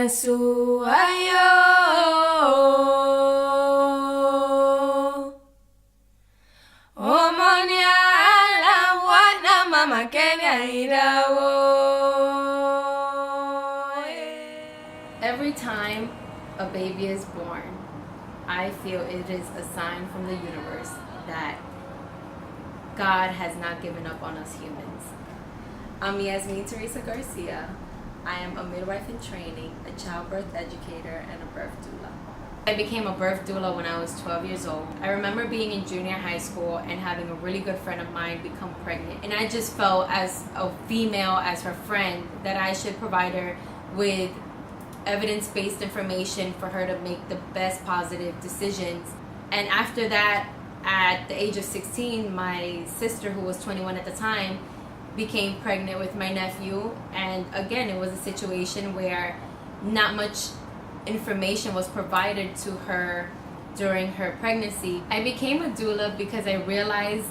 Yesu ayo Omonia ala wana mama Kenya irawo. Every time a baby is born, I feel it is a sign from the universe that God has not given up on us humans. I'm Yasmintheresa Garcia. I am a midwife in training, a childbirth educator, and a birth doula. I became a birth doula when I was 12 years old. I remember being in junior high school and having a really good friend of mine become pregnant. And I just felt as a female, as her friend, that I should provide her with evidence-based information for her to make the best positive decisions. And after that, at the age of 16, my sister, who was 21 at the time, became pregnant with my nephew. And again, it was a situation where not much information was provided to her during her pregnancy. I became a doula because I realized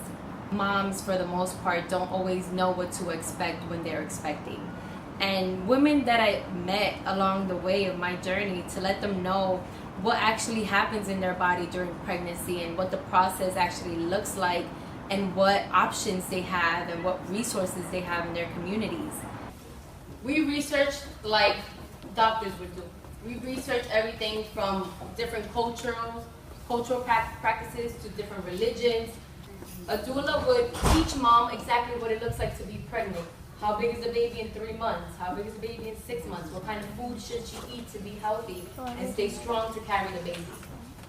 moms, for the most part, don't always know what to expect when they're expecting. And women that I met along the way of my journey, to let them know what actually happens in their body during pregnancy and what the process actually looks like and what options they have and what resources they have in their communities. We research like doctors would do. We research everything from different cultural practices to different religions. A doula would teach mom exactly what it looks like to be pregnant. How big is the baby in 3 months? How big is the baby in 6 months? What kind of food should she eat to be healthy and stay strong to carry the baby?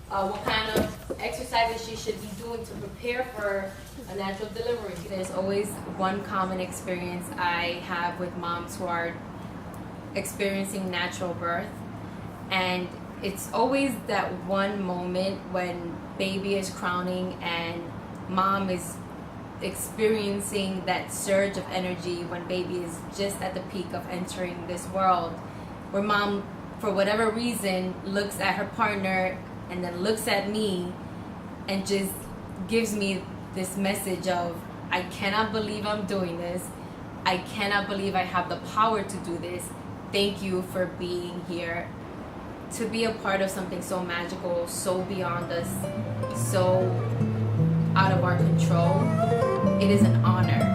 What kind of exercises she should be doing to prepare for a natural delivery. There's always one common experience I have with moms who are experiencing natural birth, and it's always that one moment when baby is crowning and mom is experiencing that surge of energy when baby is just at the peak of entering this world, where mom, for whatever reason, looks at her partner and then looks at me and just gives me this message of, I cannot believe I'm doing this. I cannot believe I have the power to do this. Thank you for being here. To be a part of something so magical, so beyond us, so out of our control, it is an honor.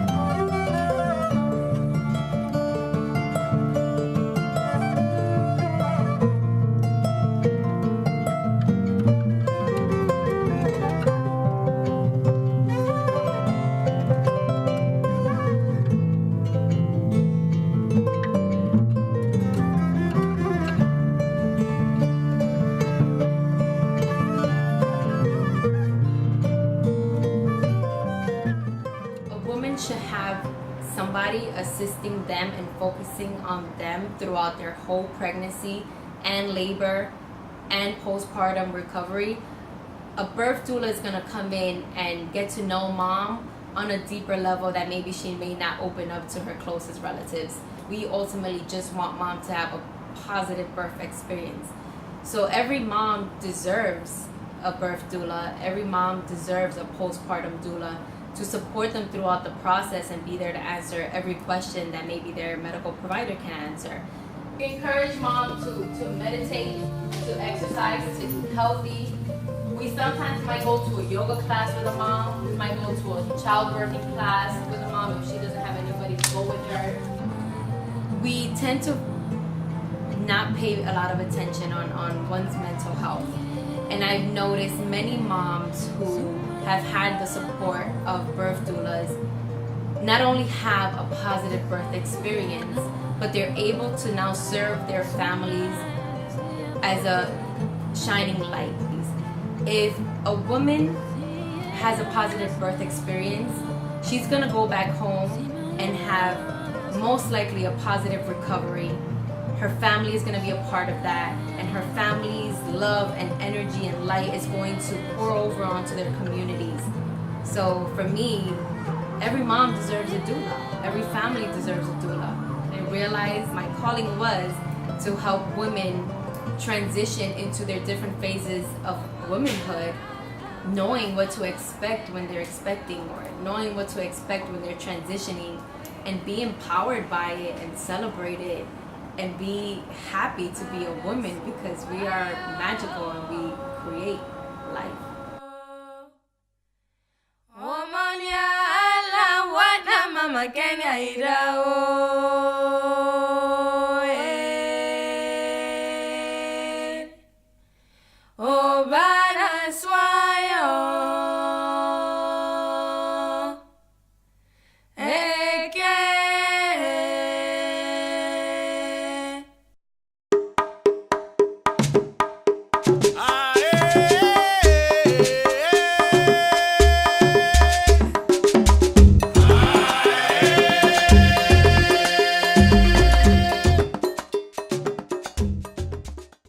Should have somebody assisting them and focusing on them throughout their whole pregnancy and labor and postpartum recovery. A birth doula is going to come in and get to know mom on a deeper level that maybe she may not open up to her closest relatives. We ultimately just want mom to have a positive birth experience. So every mom deserves a birth doula. Every mom deserves a postpartum doula to support them throughout the process and be there to answer every question that maybe their medical provider can answer. We encourage mom to meditate, to exercise, to eat healthy. We sometimes might go to a yoga class with a mom. We might go to a childbirthing class with a mom if she doesn't have anybody to go with her. We tend to not pay a lot of attention on one's mental health. And I've noticed many moms who have had the support of birth doulas not only have a positive birth experience, but they're able to now serve their families as a shining light. If a woman has a positive birth experience, she's gonna go back home and have most likely a positive recovery. Her family is going to be a part of that, and her family's love and energy and light is going to pour over onto their communities. So for me, every mom deserves a doula. Every family deserves a doula. I realized my calling was to help women transition into their different phases of womanhood, knowing what to expect when they're expecting, or knowing what to expect when they're transitioning, and be empowered by it and celebrate it and be happy to be a woman, because we are magical and we create life. Mama Kenya